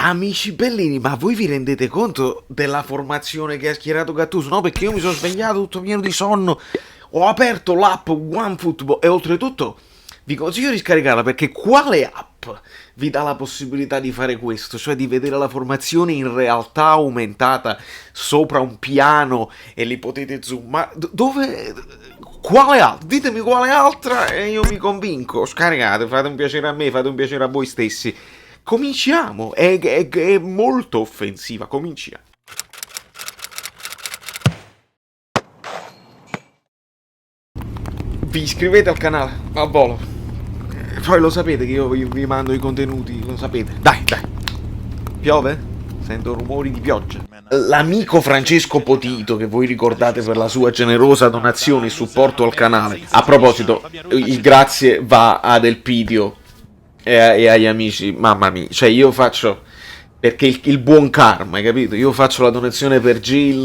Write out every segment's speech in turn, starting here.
Amici bellini, ma voi vi rendete conto della formazione che ha schierato Gattuso? No, perché io mi sono svegliato tutto pieno di sonno, ho aperto l'app OneFootball e oltretutto vi consiglio di scaricarla perché quale app vi dà la possibilità di fare questo? Cioè di vedere la formazione in realtà aumentata sopra un piano e li potete zoomare? Dove? Quale altra? Ditemi quale altra e io mi convinco. Scaricate, fate un piacere a me, fate un piacere a voi stessi. Cominciamo, è molto offensiva, cominciamo. Vi iscrivete al canale, al volo. Poi lo sapete che io vi mando i contenuti, lo sapete. Dai. Piove? Sento rumori di pioggia. L'amico Francesco Potito, che voi ricordate per la sua generosa donazione e supporto al canale. A proposito, il grazie va ad Elpidio e agli amici, mamma mia, cioè io faccio perché il buon karma, hai capito? Io faccio la donazione per Gil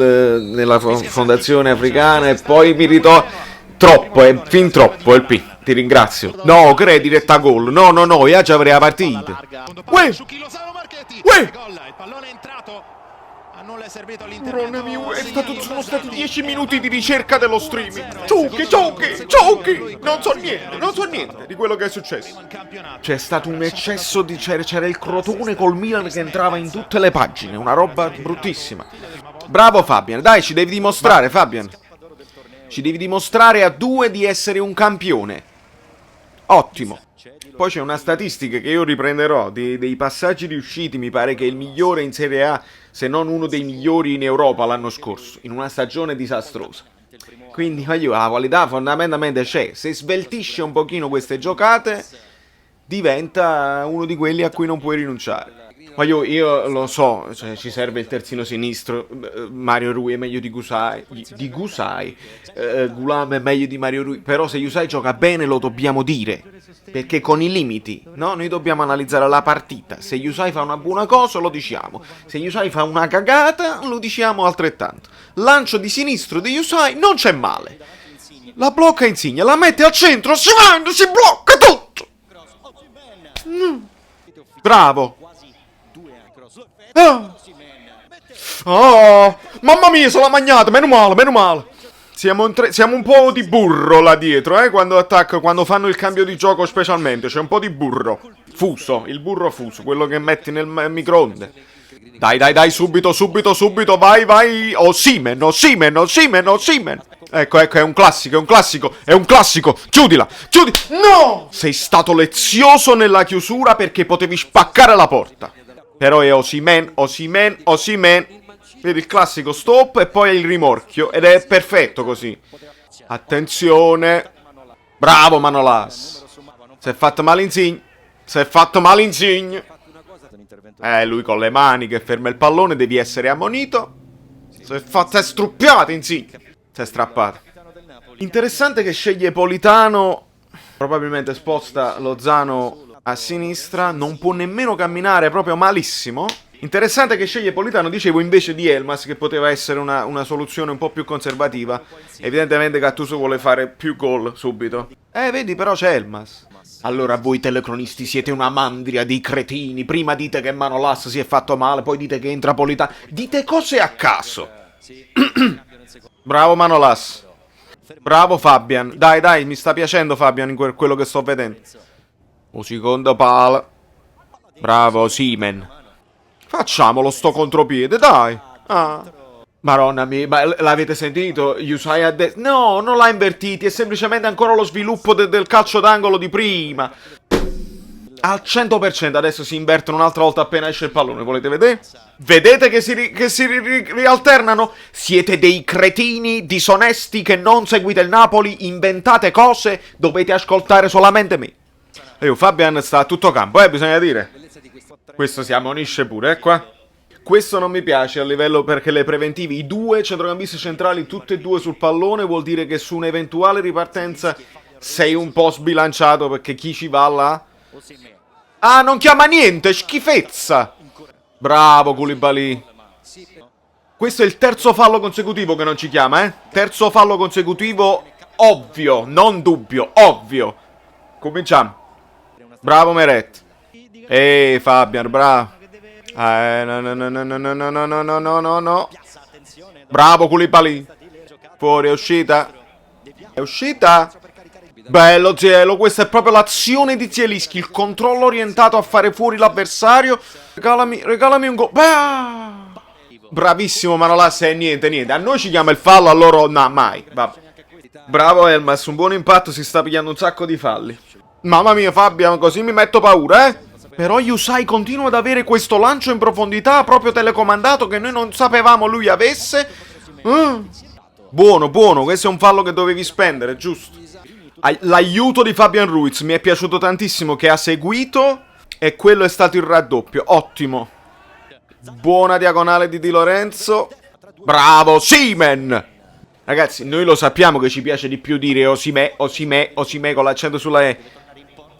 nella fondazione africana e poi mi ritorno troppo, è fin troppo il P. Ti ringrazio. No, credi diretta gol. No, io già avrei la partita. Uè! Il pallone è entrato. Nulla è servito all'interno. Sono stati 10 minuti di ricerca dello streaming. Ciucchi! Non so niente di quello che è successo. C'è stato un eccesso di... C'era il Crotone col Milan che entrava in tutte le pagine. Una roba bruttissima. Bravo Fabian. Dai, ci devi dimostrare, Fabian. Ci devi dimostrare a 2 di essere un campione. Ottimo. Poi c'è una statistica che io riprenderò dei passaggi riusciti. Mi pare che il migliore in Serie A, se non uno dei migliori in Europa l'anno scorso, in una stagione disastrosa. Quindi la qualità fondamentalmente c'è. Se sveltisce un pochino queste giocate, diventa uno di quelli a cui non puoi rinunciare. Ma io lo so, cioè, ci serve il terzino sinistro. Mario Rui è meglio di Gusai. Gulam è meglio di Mario Rui. Però se Yusai gioca bene lo dobbiamo dire. Perché con i limiti, no? Noi dobbiamo analizzare la partita. Se Yusai fa una buona cosa lo diciamo. Se Yusai fa una cagata lo diciamo altrettanto. Lancio di sinistro di Yusai non c'è male. La blocca Insigne, la mette al centro, si blocca tutto. Bravo. Oh, mamma mia, se l'ha mangiata, meno male. Siamo un po' di burro là dietro, quando attacco, quando fanno il cambio di gioco specialmente, c'è un po' di burro. Fuso, il burro fuso, quello che metti nel microonde. Dai, subito, vai. Osimhen. Ecco, è un classico. Chiudila. No! Sei stato lezioso nella chiusura perché potevi spaccare la porta. Però è Osimhen. Vedi il classico stop e poi il rimorchio. Ed è perfetto così. Attenzione. Bravo Manolas. Si è fatto male Insigne. Lui con le mani che ferma il pallone. Devi essere ammonito. Si è struppiato Insigne. Si è strappato. Interessante che sceglie Politano. Probabilmente sposta Lozano a sinistra, non può nemmeno camminare, proprio malissimo. Interessante che sceglie Politano, dicevo, invece di Elmas, che poteva essere una soluzione un po' più conservativa. Evidentemente Gattuso vuole fare più gol subito. Vedi, però c'è Elmas. Allora voi telecronisti siete una mandria di cretini. Prima dite che Manolas si è fatto male, poi dite che entra Politano. Dite cose a caso. Bravo Manolas. Bravo Fabian. Dai, mi sta piacendo Fabian in quello che sto vedendo. O secondo palo. Bravo Osimhen. Facciamolo sto contropiede, dai. Maronna mia, ma l'avete sentito? Yusai a destra. No, non l'ha invertiti, è semplicemente ancora lo sviluppo del calcio d'angolo di prima. Al 100% adesso si invertono un'altra volta appena esce il pallone, volete vedere? Vedete che si rialternano? Siete dei cretini disonesti che non seguite il Napoli, inventate cose, dovete ascoltare solamente me. Fabian sta a tutto campo, bisogna dire. Questo si ammonisce pure, qua. Questo non mi piace a livello perché le preventive, i due centrocampisti centrali, tutte e due sul pallone, vuol dire che su un'eventuale ripartenza sei un po' sbilanciato perché chi ci va là? Non chiama niente, schifezza! Bravo Koulibaly. Questo è il terzo fallo consecutivo che non ci chiama, Terzo fallo consecutivo, ovvio, non dubbio, ovvio. Cominciamo. Bravo Meret. Fabian, bravo. No, no, no, no, no, no, no, no, no, no, no, no. Bravo Koulibaly. Fuori, è uscita. È uscita. Bello Zielo, questa è proprio l'azione di Zielinski, il controllo orientato a fare fuori l'avversario. Regalami un gol. Bravissimo Manolas, niente. A noi ci chiama il fallo, a loro no, mai. Vabbè. Bravo Elmas, un buon impatto, si sta pigliando un sacco di falli. Mamma mia Fabian, così mi metto paura, eh. Però Yusai continua ad avere questo lancio in profondità proprio telecomandato che noi non sapevamo lui avesse. Buono, questo è un fallo che dovevi spendere, giusto? L'aiuto di Fabian Ruiz mi è piaciuto tantissimo, che ha seguito, e quello è stato il raddoppio. Ottimo. Buona diagonale di Di Lorenzo. Bravo Osimhen. Ragazzi, noi lo sappiamo che ci piace di più dire Osimè con l'accento sulla E.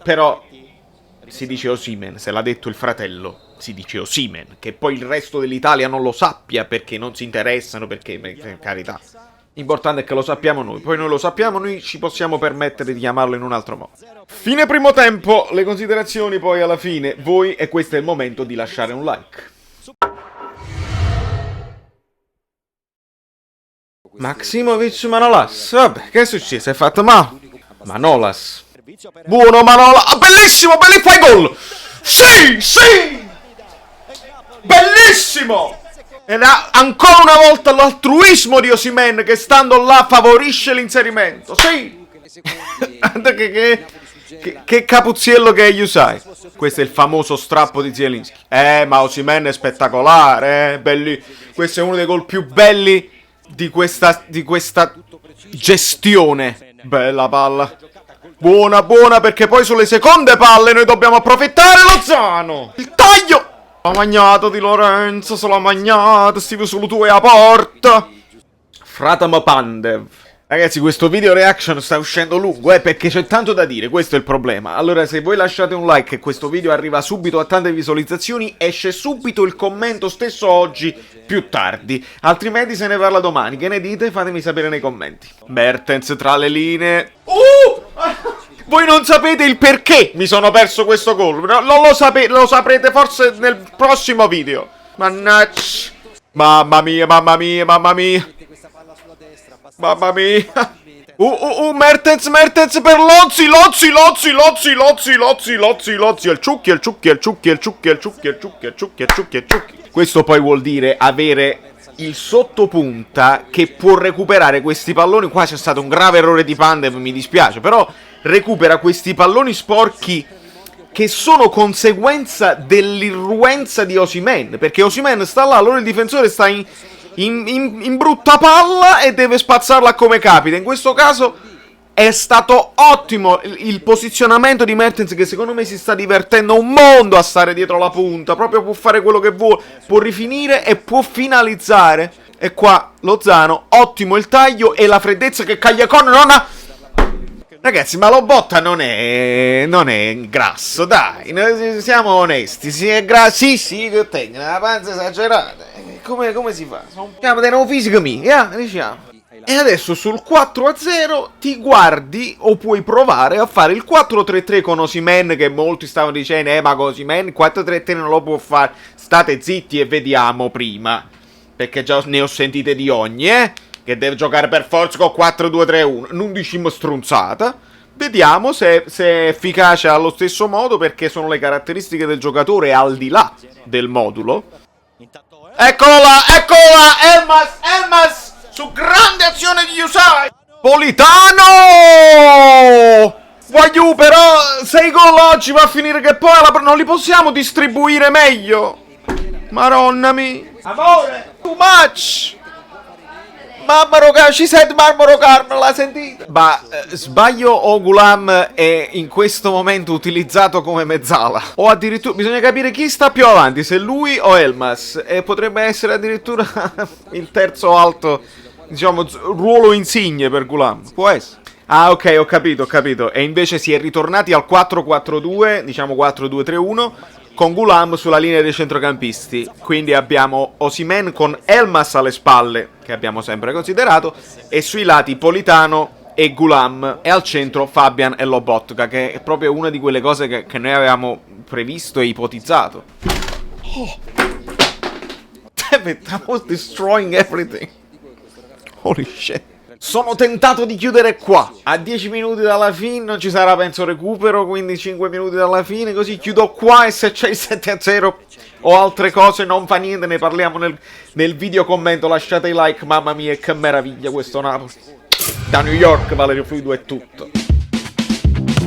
Però si dice Osimhen, se l'ha detto il fratello, si dice Osimhen. Che poi il resto dell'Italia non lo sappia perché non si interessano, perché, per carità. L'importante è che lo sappiamo noi, poi noi lo sappiamo, noi ci possiamo permettere di chiamarlo in un altro modo. Fine primo tempo, le considerazioni poi alla fine, voi, e questo è il momento di lasciare un like. Maximovic Manolas, vabbè, che è successo? Si è fatto male? Manolas. Buono Manolas, bellissimo, fai gol! Sì! Bellissimo! Ed ancora una volta l'altruismo di Osimhen che stando là favorisce l'inserimento. Sì! che capuzziello che è Yusai. Questo è il famoso strappo di Zielinski. Ma Osimhen è spettacolare, belli. Questo è uno dei gol più belli di questa gestione. Bella palla. Buona perché poi sulle seconde palle noi dobbiamo approfittare. Lozano! Il taglio! L'ha magnato Di Lorenzo, se l'ha magnato, stivo solo tu e a porta. Fratam Pandev. Ragazzi, questo video reaction sta uscendo lungo, perché c'è tanto da dire, questo è il problema. Allora, se voi lasciate un like e questo video arriva subito a tante visualizzazioni, esce subito il commento stesso oggi, più tardi. Altrimenti se ne parla domani. Che ne dite? Fatemi sapere nei commenti. Mertens tra le linee. Voi non sapete il perché mi sono perso questo gol. Non lo sapete, lo saprete forse nel prossimo video. Mannaggia. Mamma mia. Mertens per Lozzi. Il ciucchi. Questo poi vuol dire avere il sottopunta che può recuperare questi palloni. Qua c'è stato un grave errore di Pandev, mi dispiace, però recupera questi palloni sporchi che sono conseguenza dell'irruenza di Osimhen, perché Osimhen sta là, allora il difensore sta in brutta palla e deve spazzarla come capita. In questo caso è stato ottimo il posizionamento di Mertens, che secondo me si sta divertendo un mondo a stare dietro la punta, proprio può fare quello che vuole, può rifinire e può finalizzare. E qua Lozano, ottimo il taglio e la freddezza che Cagliacon non ha. Ragazzi, ma Lobotka non è grasso, dai, siamo onesti, sì, è grasso, sì, che tengo una panza esagerata, come si fa? Siamo dei nuovi fisico mio, diciamo. E adesso sul 4-0 ti guardi o puoi provare a fare il 4-3-3 con Osimhen, che molti stavano dicendo, ma con Osimhen 4-3-3 non lo può fare, state zitti e vediamo prima, perché già ne ho sentite di ogni, che deve giocare per forza con 4-2-3-1. Non diciamo strunzata. Vediamo se è efficace allo stesso modo, perché sono le caratteristiche del giocatore al di là del modulo. Eccolo là! Elmas! Su grande azione di Yusai! Politano! Voglio, però 6 gol oggi va a finire che poi non li possiamo distribuire meglio. Maronna mia. Amore! Too much! Marmaro Carmen, l'ha sentita? Ma sbaglio o Gulam è in questo momento utilizzato come mezzala? O addirittura bisogna capire chi sta più avanti, se lui o Elmas. E potrebbe essere addirittura il terzo alto, diciamo, ruolo insigne per Gulam. Può essere. Ah, ok, ho capito. E invece si è ritornati al 4-4-2, diciamo 4-2-3-1, con Gulam sulla linea dei centrocampisti. Quindi abbiamo Osimhen con Elmas alle spalle, che abbiamo sempre considerato, e sui lati Politano e Gulam, e al centro Fabian e Lobotka, che è proprio una di quelle cose che noi avevamo previsto e ipotizzato. Damn it, I was destroying everything. Holy shit. Sono tentato di chiudere qua. A 10 minuti dalla fine non ci sarà penso recupero, quindi 5 minuti dalla fine, così chiudo qua e se c'è il 7-0 o altre cose non fa niente, ne parliamo nel video commento. Lasciate i like, mamma mia che meraviglia questo Napoli. Da New York Valerio Fluido è tutto.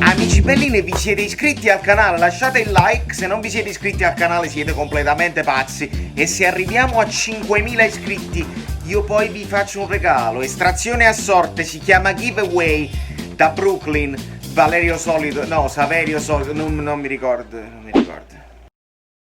Amici bellini, vi siete iscritti al canale? Lasciate il like, se non vi siete iscritti al canale siete completamente pazzi. E se arriviamo a 5.000 iscritti io poi vi faccio un regalo. Estrazione a sorte, si chiama giveaway, da Brooklyn. Valerio Solido, no, Saverio Solido, non mi ricordo.